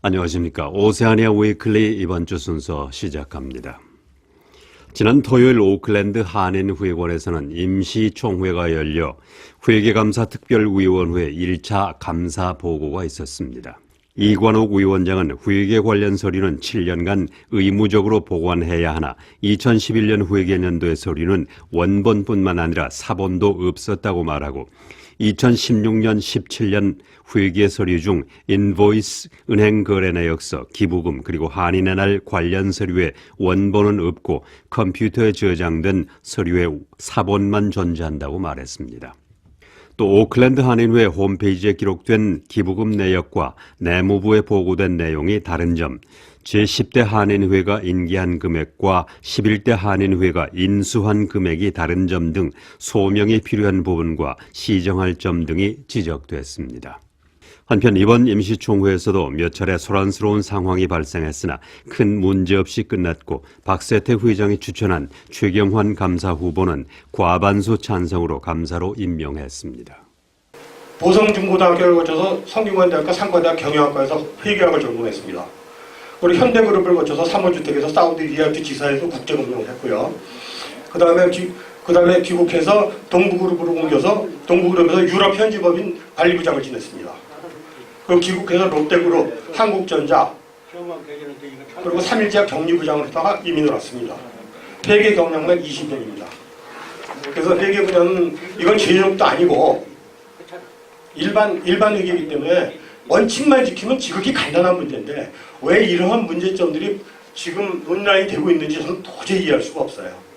안녕하십니까. 오세아니아 위클리 이번 주 순서 시작합니다. 지난 토요일 오클랜드 한인회관에서는 임시총회가 열려 회계감사특별위원회 1차 감사 보고가 있었습니다. 이관옥 위원장은 회계 관련 서류는 7년간 의무적으로 보관해야 하나 2011년 회계년도의 서류는 원본뿐만 아니라 사본도 없었다고 말하고 2016년 17년 회계 서류 중 인보이스, 은행 거래 내역서, 기부금 그리고 한인의 날 관련 서류에 원본은 없고 컴퓨터에 저장된 서류의 사본만 존재한다고 말했습니다. 또 오클랜드 한인회 홈페이지에 기록된 기부금 내역과 내무부에 보고된 내용이 다른 점, 제10대 한인회가 인계한 금액과 11대 한인회가 인수한 금액이 다른 점 등 소명이 필요한 부분과 시정할 점 등이 지적됐습니다. 한편 이번 임시총회에서도 몇 차례 소란스러운 상황이 발생했으나 큰 문제 없이 끝났고 박세태 회장이 추천한 최경환 감사 후보는 과반수 찬성으로 감사로 임명했습니다. 보성중고등학교를 거쳐서 성균관대학과 상관대학 경영학과에서 회계학을 전공했습니다. 그리고 현대그룹을 거쳐서 사모주택에서 사우디아라비아 지사에서 국제금융을 했고요. 그 다음에 귀국해서 동부그룹으로 옮겨서 동부그룹에서 유럽 현지법인 관리부장을 지냈습니다. 그리고 귀국해서 롯데그룹, 한국전자, 그리고 3일제약 격리부장을 했다가 이민을 왔습니다. 회계 경력만 20년입니다. 그래서 회계 분야는 이건 제조업도 아니고 일반 회계이기 때문에 원칙만 지키면 지극히 간단한 문제인데 왜 이러한 문제점들이 지금 논란이 되고 있는지 저는 도저히 이해할 수가 없어요.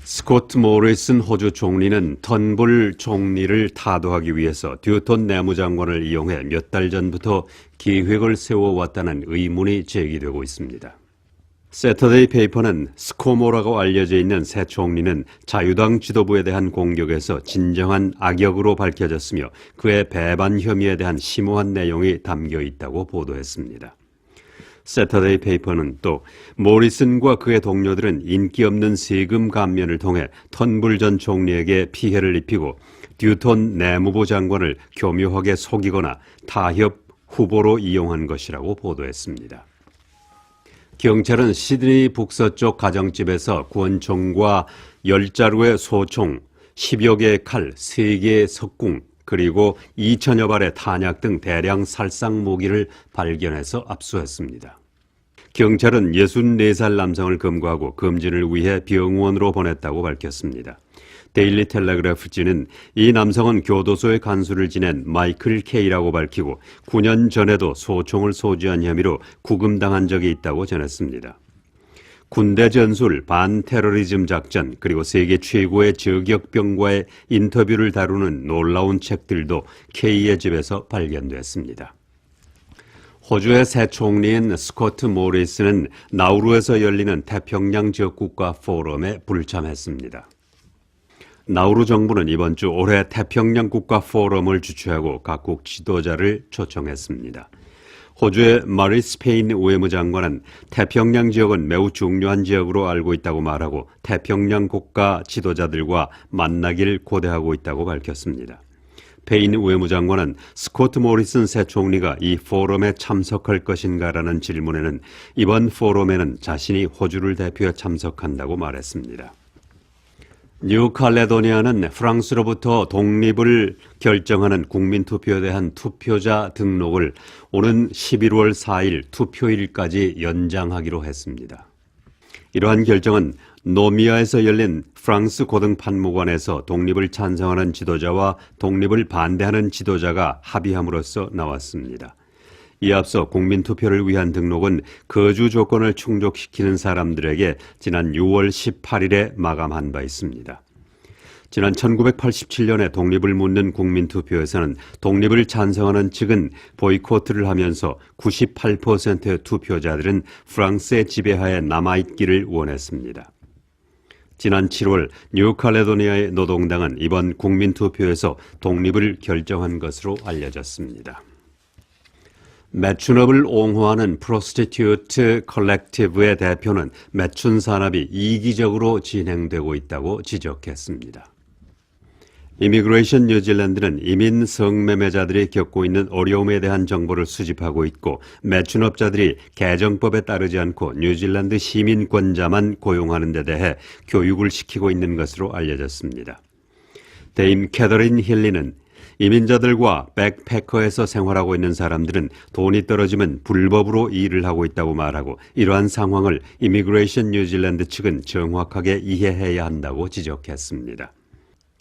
스코트 모리슨 호주 총리는 턴불 총리를 타도하기 위해서 듀톤 내무장관을 이용해 몇 달 전부터 계획을 세워왔다는 의문이 제기되고 있습니다. 세터데이 페이퍼는 스코모라고 알려져 있는 새 총리는 자유당 지도부에 대한 공격에서 진정한 악역으로 밝혀졌으며 그의 배반 혐의에 대한 심오한 내용이 담겨 있다고 보도했습니다. 세터데이 페이퍼는 또 모리슨과 그의 동료들은 인기 없는 세금 감면을 통해 턴불 전 총리에게 피해를 입히고 듀톤 내무부 장관을 교묘하게 속이거나 타협 후보로 이용한 것이라고 보도했습니다. 경찰은 시드니 북서쪽 가정집에서 권총과 10자루의 소총, 10여 개의 칼, 3개의 석궁, 그리고 2천여 발의 탄약 등 대량 살상 무기를 발견해서 압수했습니다. 경찰은 64살 남성을 검거하고 검진을 위해 병원으로 보냈다고 밝혔습니다. 데일리 텔레그래프지는 이 남성은 교도소에 간수를 지낸 마이클 K라고 밝히고 9년 전에도 소총을 소지한 혐의로 구금당한 적이 있다고 전했습니다. 군대 전술, 반테러리즘 작전, 그리고 세계 최고의 저격병과의 인터뷰를 다루는 놀라운 책들도 K의 집에서 발견됐습니다. 호주의 새 총리인 스코트 모리슨은 나우루에서 열리는 태평양 지역국가 포럼에 불참했습니다. 나우루 정부는 이번 주 올해 태평양 국가 포럼을 주최하고 각국 지도자를 초청했습니다. 호주의 마리스 페인 외무장관은 태평양 지역은 매우 중요한 지역으로 알고 있다고 말하고 태평양 국가 지도자들과 만나길 고대하고 있다고 밝혔습니다. 페인 외무장관은 스코트 모리슨 새 총리가 이 포럼에 참석할 것인가라는 질문에는 이번 포럼에는 자신이 호주를 대표해 참석한다고 말했습니다. 뉴칼레도니아는 프랑스로부터 독립을 결정하는 국민투표에 대한 투표자 등록을 오는 11월 4일 투표일까지 연장하기로 했습니다. 이러한 결정은 노미아에서 열린 프랑스 고등판무관에서 독립을 찬성하는 지도자와 독립을 반대하는 지도자가 합의함으로써 나왔습니다. 이에 앞서 국민투표를 위한 등록은 거주 조건을 충족시키는 사람들에게 지난 6월 18일에 마감한 바 있습니다. 지난 1987년에 독립을 묻는 국민투표에서는 독립을 찬성하는 측은 보이콧을 하면서 98%의 투표자들은 프랑스의 지배하에 남아있기를 원했습니다. 지난 7월 뉴칼레도니아의 노동당은 이번 국민투표에서 독립을 결정한 것으로 알려졌습니다. 매춘업을 옹호하는 프로스티튜트 컬렉티브의 대표는 매춘 산업이 이기적으로 진행되고 있다고 지적했습니다. 이미그레이션 뉴질랜드는 이민 성매매자들이 겪고 있는 어려움에 대한 정보를 수집하고 있고 매춘업자들이 개정법에 따르지 않고 뉴질랜드 시민권자만 고용하는 데 대해 교육을 시키고 있는 것으로 알려졌습니다. 데임 캐더린 힐리는 이민자들과 백패커에서 생활하고 있는 사람들은 돈이 떨어지면 불법으로 일을 하고 있다고 말하고 이러한 상황을 이미그레이션 뉴질랜드 측은 정확하게 이해해야 한다고 지적했습니다.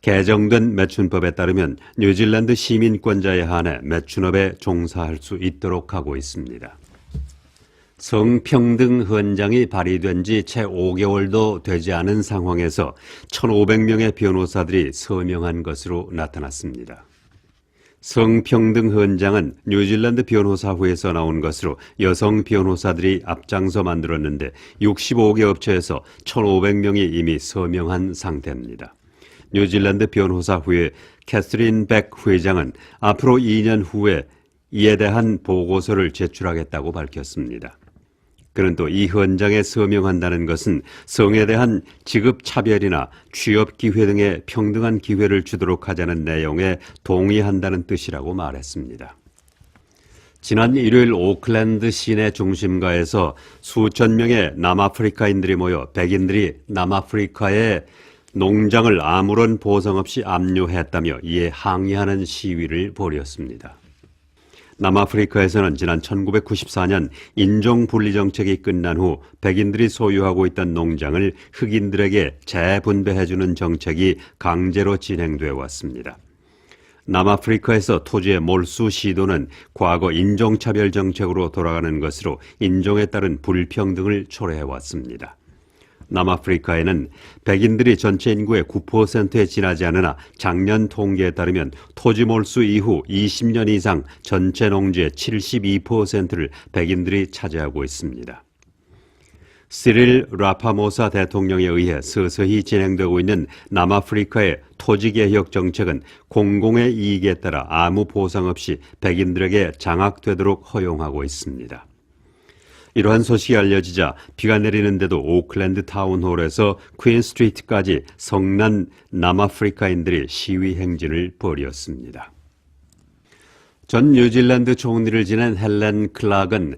개정된 매춘법에 따르면 뉴질랜드 시민권자에 한해 매춘업에 종사할 수 있도록 하고 있습니다. 성평등 헌장이 발의된 지 채 5개월도 되지 않은 상황에서 1,500명의 변호사들이 서명한 것으로 나타났습니다. 성평등 헌장은 뉴질랜드 변호사회에서 나온 것으로 여성 변호사들이 앞장서 만들었는데 65개 업체에서 1,500명이 이미 서명한 상태입니다. 뉴질랜드 변호사회의 캐서린 백 회장은 앞으로 2년 후에 이에 대한 보고서를 제출하겠다고 밝혔습니다. 그는 또 이 헌장에 서명한다는 것은 성에 대한 직업 차별이나 취업 기회 등의 평등한 기회를 주도록 하자는 내용에 동의한다는 뜻이라고 말했습니다. 지난 일요일 오클랜드 시내 중심가에서 수천 명의 남아프리카인들이 모여 백인들이 남아프리카의 농장을 아무런 보상 없이 압류했다며 이에 항의하는 시위를 벌였습니다. 남아프리카에서는 지난 1994년 인종분리 정책이 끝난 후 백인들이 소유하고 있던 농장을 흑인들에게 재분배해주는 정책이 강제로 진행되어 왔습니다. 남아프리카에서 토지의 몰수 시도는 과거 인종차별 정책으로 돌아가는 것으로 인종에 따른 불평등을 초래해왔습니다. 남아프리카에는 백인들이 전체 인구의 9%에 지나지 않으나 작년 통계에 따르면 토지 몰수 이후 20년 이상 전체 농지의 72%를 백인들이 차지하고 있습니다. 시릴 라파모사 대통령에 의해 서서히 진행되고 있는 남아프리카의 토지개혁 정책은 공공의 이익에 따라 아무 보상 없이 백인들에게 장악되도록 허용하고 있습니다. 이러한 소식이 알려지자 비가 내리는데도 오클랜드 타운홀에서 퀸 스트리트까지 성난 남아프리카인들이 시위 행진을 벌였습니다. 전 뉴질랜드 총리를 지낸 헬렌 클락은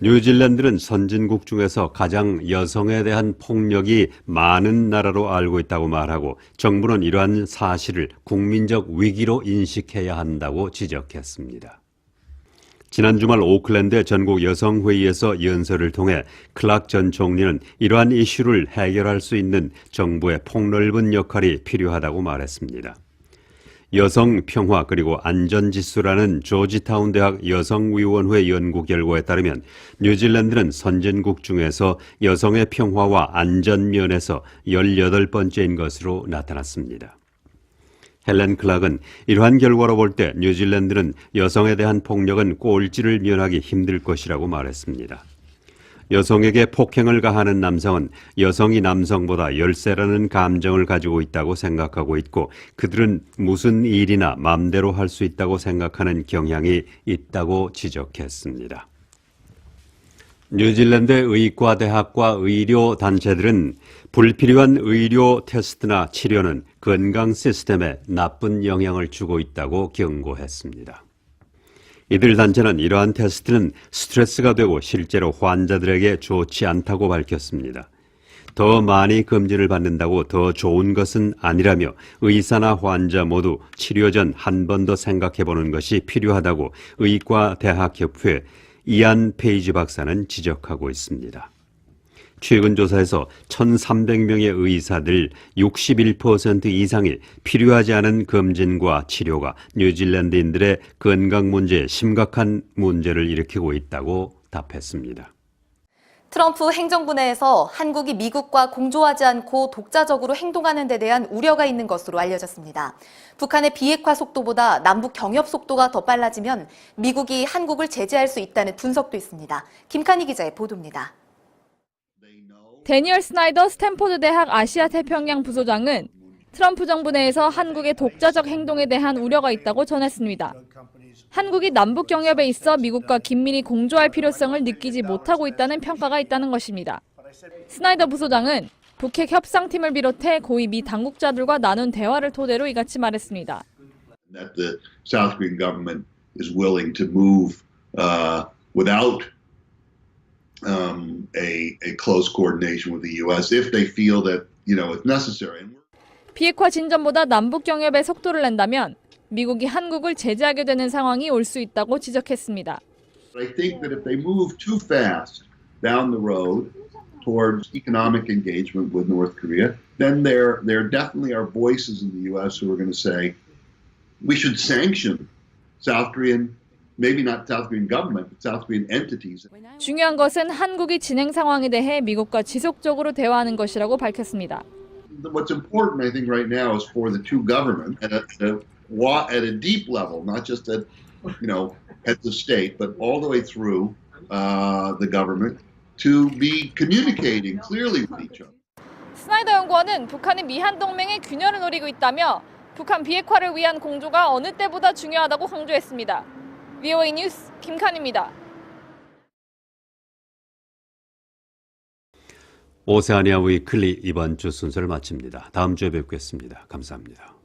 뉴질랜드는 선진국 중에서 가장 여성에 대한 폭력이 많은 나라로 알고 있다고 말하고 정부는 이러한 사실을 국민적 위기로 인식해야 한다고 지적했습니다. 지난 주말 오클랜드 전국 여성회의에서 연설을 통해 클락 전 총리는 이러한 이슈를 해결할 수 있는 정부의 폭넓은 역할이 필요하다고 말했습니다. 여성 평화 그리고 안전지수라는 조지타운 대학 여성위원회 연구 결과에 따르면 뉴질랜드는 선진국 중에서 여성의 평화와 안전 면에서 18번째인 것으로 나타났습니다. 헬렌 클락은 이러한 결과로 볼 때 뉴질랜드는 여성에 대한 폭력은 꼴찌를 면하기 힘들 것이라고 말했습니다. 여성에게 폭행을 가하는 남성은 여성이 남성보다 열세라는 감정을 가지고 있다고 생각하고 있고 그들은 무슨 일이나 마음대로 할 수 있다고 생각하는 경향이 있다고 지적했습니다. 뉴질랜드 의과대학과 의료단체들은 불필요한 의료 테스트나 치료는 건강 시스템에 나쁜 영향을 주고 있다고 경고했습니다. 이들 단체는 이러한 테스트는 스트레스가 되고 실제로 환자들에게 좋지 않다고 밝혔습니다. 더 많이 검진을 받는다고 더 좋은 것은 아니라며 의사나 환자 모두 치료 전 한 번 더 생각해보는 것이 필요하다고 의과대학협회 이안 페이지 박사는 지적하고 있습니다. 최근 조사에서 1,300명의 의사들 61% 이상이 필요하지 않은 검진과 치료가 뉴질랜드인들의 건강 문제에 심각한 문제를 일으키고 있다고 답했습니다. 트럼프 행정부 내에서 한국이 미국과 공조하지 않고 독자적으로 행동하는 데 대한 우려가 있는 것으로 알려졌습니다. 북한의 비핵화 속도보다 남북 경협 속도가 더 빨라지면 미국이 한국을 제재할 수 있다는 분석도 있습니다. 김칸희 기자의 보도입니다. 데니얼 스나이더 스탠포드 대학 아시아 태평양 부소장은 트럼프 정부 내에서 한국의 독자적 행동에 대한 우려가 있다고 전했습니다. 한국이 남북 경협에 있어 미국과 긴밀히 공조할 필요성을 느끼지 못하고 있다는 평가가 있다는 것입니다. 스나이더 부소장은 북핵 협상팀을 비롯해 고위 미 당국자들과 나눈 대화를 토대로 이같이 말했습니다. That the South Korean government is willing to move without a close coordination with the U.S. if they feel that it's necessary. 비핵화 진전보다 남북 경협에 속도를 낸다면 미국이 한국을 제재하게 되는 상황이 올 수 있다고 지적했습니다. But I think that if they move too fast down the road towards economic engagement with North Korea, then there definitely are voices in the U.S. who are going to say we should sanction South Korean, maybe not South Korean government, but South Korean entities. 중요한 것은 한국이 진행 상황에 대해 미국과 지속적으로 대화하는 것이라고 밝혔습니다. What's important, I think, right now is for the two governments at a deep level, not just at the state, but all the way through the government, to be communicating clearly with each other. 스나이더 연구원은 북한이 미한 동맹의 균열을 노리고 있다며 북한 비핵화를 위한 공조가 어느 때보다 중요하다고 강조했습니다. VOA 뉴스 김칸입니다. 오세아니아 위클리 이번 주 순서를 마칩니다. 다음 주에 뵙겠습니다. 감사합니다.